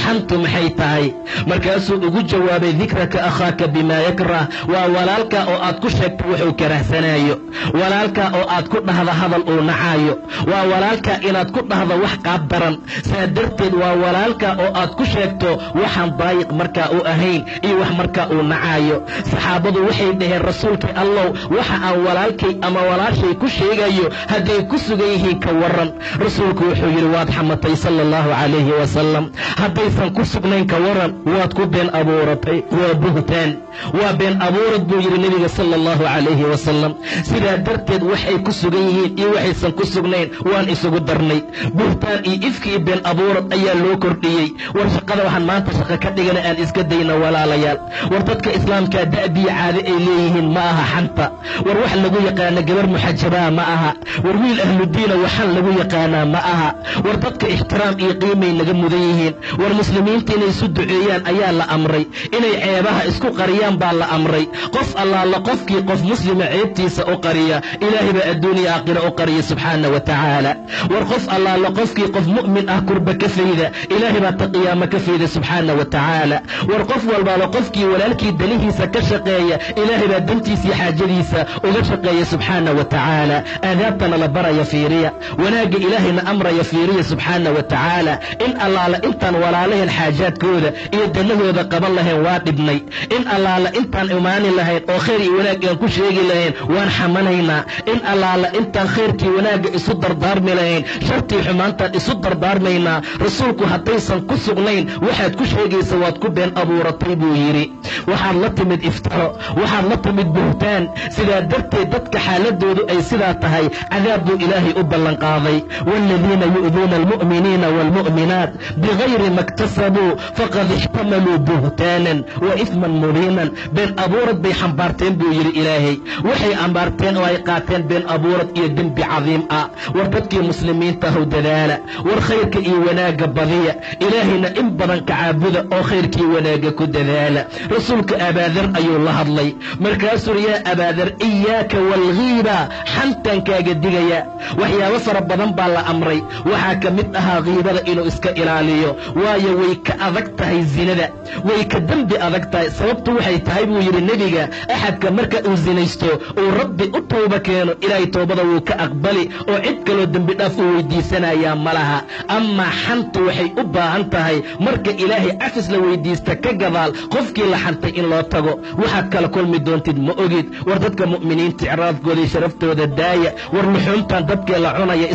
xantu maxay tahay markaasuu ugu jawaabay dikraka akhaaka bimaa yakrah waa walaalka oo aad ku sheegto wuxuu karahsanaayo walaalka oo aad ku dhahda hadal uu nacaayo waa walaalka inaad ku dhahdo wax qaab daran saa darteed waa walaalka oo aad ku sheegto waxaan daayiq markaa u ahayn iyo wax markaa uu nacaayo saxaabadu waxay dhaheen rasuulkii allow waxa aan walaalkay ama walaashay ku sheegayo hadday ku sugan yihiin ka waran rasuulku wuxuu yidhi waad xamatay sala allahu calayhi wasalam haddaysan ku sugnayn ka waran waad ku been abuuratay waa buhtaan waa been abuurad buu yidhi nebiga sala allahu calayhi wasalam sidaa darteed waxay ku sugan yihiin iyo waxaysan ku sugnayn waan isugu darnay buhtaan iyo ifki iyo been abuurad ayaa loo kordhiyey war shaqada waxaan maanta shaqo ka dhigana aan iska dayna walaalayaal war dadka islaamkaa da'biya caade ay leeyihiin ma aha xanta war wax lagu yaqaana gabar muxajabaa ma aha war wiil ahludiina waxaan lagu yaqaanaa ma aha war dadka ixtiraam iyo qiimay naga mudan yihiin war muslimiinta inay isu duceeyaan ayaa la amray inay ceebaha isku qariyaan baa la amray qof allaala qofkii qof muslima ceebtiisa u qariya ilaahay baa adduuniya aakhira u qariya subxaana wa tacaala war qof allaala qofkii qof mu'min ah kurba ka fayda ilaahay baa ta qiyaamo ka fayda subxaana wa tacaala war qof walbaaba qofkii walaalkii danihiisa ka shaqeeya ilaahay baa dantiisa iyo xaajadiisa uga shaqeeya subxaana wa tacaala aadaabtana la baraya fiiriya wanaagga ilaahayna amraya fiiriya subxaana wa tacaala in allaala intaan walaalahayn xaajaadkooda iyo danahooda qaban lahayn waa dhibnay in allaala intaan imaani lahayn oo khayr iyo wanaag aan ku sheegi lahayn waan xamanaynaa in allaala intaan khayrkii wanaagga isu dardaarmi lahayn shartii xumaantaan isu dardaarmaynaa rasuulku haddaysan ku sugnayn waxaad ku sheegaysa waad ku been abuuratay buu yidhi waxaad la timid iftaro waxaad la timid buhtaan sidaa darteed dadka xaaladoodu ay sidaa tahay cadaab buu ilaahay u ballanqaaday waaladiina yu'duuna almu'miniina waalmu'minaat bigayri ma iktasabuu faqad ixtamaluu buhtaanan wa ifman mubiinan been abuurad bay xambaarteen buu yidhi ilaahay waxay ambaarteen oo ay qaateen been abuurad iyo dembi cadiim ah war dadkii muslimiinta how dadaala war khayrka iyo wanaagga badiya ilaahayna in badan ka caabuda oo khayrkii wanaagga ku dadaala rasuulka abaadar ayuu la hadlay markaasuu yaa abaadar iyaaka waalghiiba xantaan kaaga digaya waxyaabo fara badan baa la amray waxaa ka mid ahaa ghiibada inuu iska ilaaliyo waayo way ka adag tahay zinada way ka dembi adag tahay sababtu waxay tahay buu yidhi nebiga axadka marka uu zinaysto uu rabbi u tooba keeno ilaahay toobada wuu ka aqbali oo cid kaloo dembi dhaaf uu weydiisanayaa ma laha amaa xantu waxay u baahan tahay marka ilaahay cafis la weydiista ka gadaal qofkii la xantay in loo tago waxaad kala kulmi doontid ma ogid war dadka mu'miniinta icraafkooda iyo sharaftooda daaya war luxuumtaan dadkee la cunaya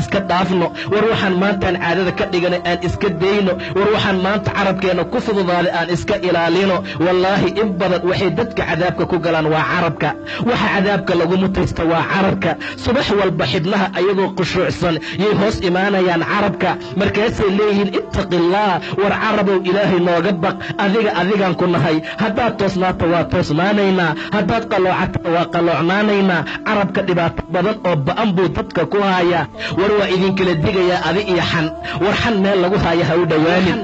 iska dhaafno war waxaan maantaan caadada ka dhiganay aan iska dayno war waxaan maanta carabkeenna ku fududaaday aan iska ilaalino wallaahi in badan waxay dadka cadaabka ku galaan waa carabka waxa cadaabka lagu mutaysta waa carabka subax walba xibnaha ayagoo khushuucsan yay hoos imaanayaan carabka markaasay leeyihiin ittaqillaah war carabow ilaahay nooga baq adigaan ku nahay haddaad toosnaato waa toosnaanaynaa haddaad qalloocata waa qalloocnaanaynaa carabka dhibaato badan oo ba'an buu dadka ku hayaa war waa idinkala digayaa adi iyo xan war xan meel lagu haayo ha u dhowaanin